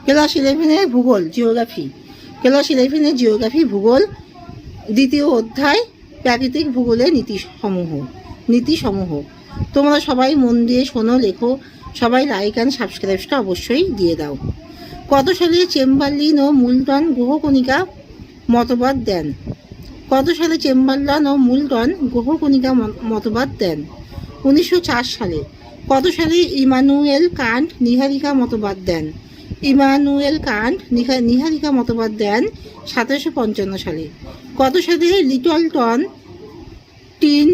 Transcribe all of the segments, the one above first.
Class 11-এর ভূগোল geography. Class 11-এর geography ভূগোল দ্বিতীয় অধ্যায় প্রাকৃতিক ভূগোলের নীতিসমূহ। তোমরা সবাই মন দিয়ে শোনো, লেখো। সবাই লাইক অ্যান্ড সাবস্ক্রাইবটা অবশ্যই দিয়ে দাও। কত সালে চেম্বারলিন ও মুল্টন গ্রহকণিকা মতবাদ দেন? কত সালে চেম্বারলান ও মুল্টন গ্রহকণিকা মতবাদ দেন? 1904 সালে। কত সালে ইমানুয়েল কান্ট নীহারিকা মতবাদ দেন? ইমানুয়েল কান্ট নীহারিকা মতবাদ দেন 1755 সালে। কত সালে লিটলটন টিন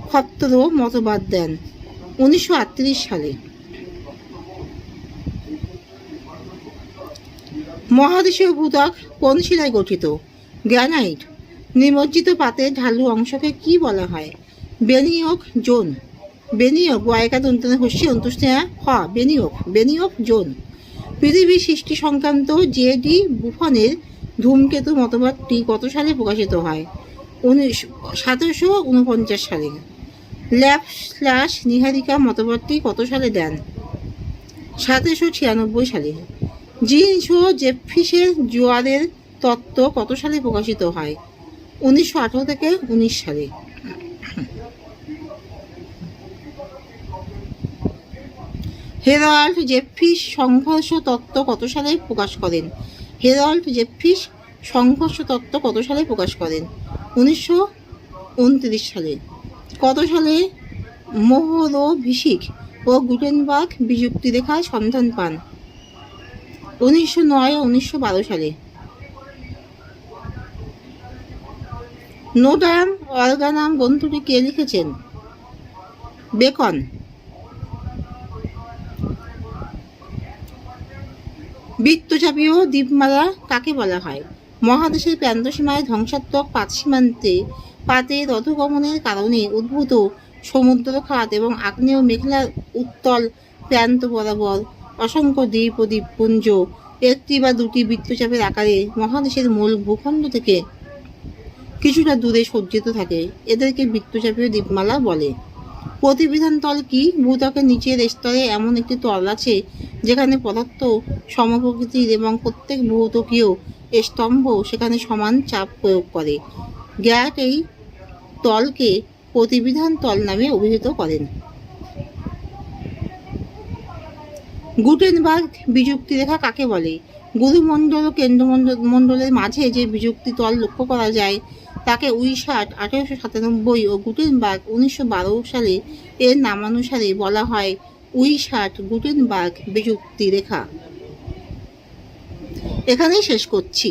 ক্ষত্র মতবাদ দেন? 1938 সালে। মহাদেশীয় ভূত্বক কোন শিলায় গঠিত? গ্রানাইট। নিমজ্জিত পাতের ঢালু অংশকে কি বলা হয়? বেনিয়ক জোন। বেনিয়ক ওয়াইকা দন্তনে হস্যি অন্তুষ্টেয়া হ বেনিয়ক জোন। পৃথিবীর সৃষ্টি সংক্রান্ত জে.ডি. বুফনের ধূমকেতু মতবাদটি কত সালে প্রকাশিত হয়? 1749 সালে। ল্যাপ্লাস নীহারিকা মতবাদটি কত সালে দেন? 1796 সালে। জিনস ও জেফিসের জোয়ারের তত্ত্ব কত সালে প্রকাশিত হয়? 1918 থেকে 19 সালে। হেরাল্ড জেফিস সংঘর্ষ তত্ত্ব কত সালে প্রকাশ করেন? হেরাল্ড জেফিস সংঘর্ষ তত্ত্ব কত সালে প্রকাশ করেন? 1929 সালে। কত সালে মোহরভিসিক ও গুটেনবার্গ বিযুক্তি রেখার সন্ধান পান? 1909 ও 1912 সালে। নোটাম অর্গানাম গ্রন্থটি কে লিখেছেন? বেকন। বৃত্তচাপীয় দ্বীপমালা কাকে বলা হয়? মহাদেশের প্রান্তসীমায় ধ্বংসাত্মক পাতের অধোগমনের কারণে উদ্ভূত সমুদ্রখাত এবং আগ্নেয় মেঘলার উত্তল প্রান্ত বরাবর অসংখ্য দ্বীপ ও দ্বীপপুঞ্জ একটি বা দুটি বৃত্তচাপের আকারে মহাদেশের মূল ভূখণ্ড থেকে কিছুটা দূরে সজ্জিত থাকে। এদেরকে বৃত্তচাপীয় দ্বীপমালা বলে। প্রতিবিধান তল কি? ভূত্বকের নিচের স্তরে এমন একটি তল আছে যেখানে পদার্থ সমপ্রকৃতির এবং প্রত্যেক ভূত্বকীয় স্তম্ভ সেখানে সমান চাপ প্রয়োগ করে। গ্যাট এই তলকে প্রতিবিধান তল নামে অভিহিত করেন। গুটেনবার্গ বিযুক্তি রেখা কাকে বলে? গুরুমণ্ডল ও কেন্দ্রমণ্ডলের মাঝে যে বিযুক্তি তল লক্ষ্য করা যায় তাকে উইশার্ট 1897 ও গুটেনবার্গ 1912 সালে এর নামানুসারে বলা হয় উইশার্ট গুটেনবার্গ বিযুক্তি রেখা। এখানেই শেষ করছি।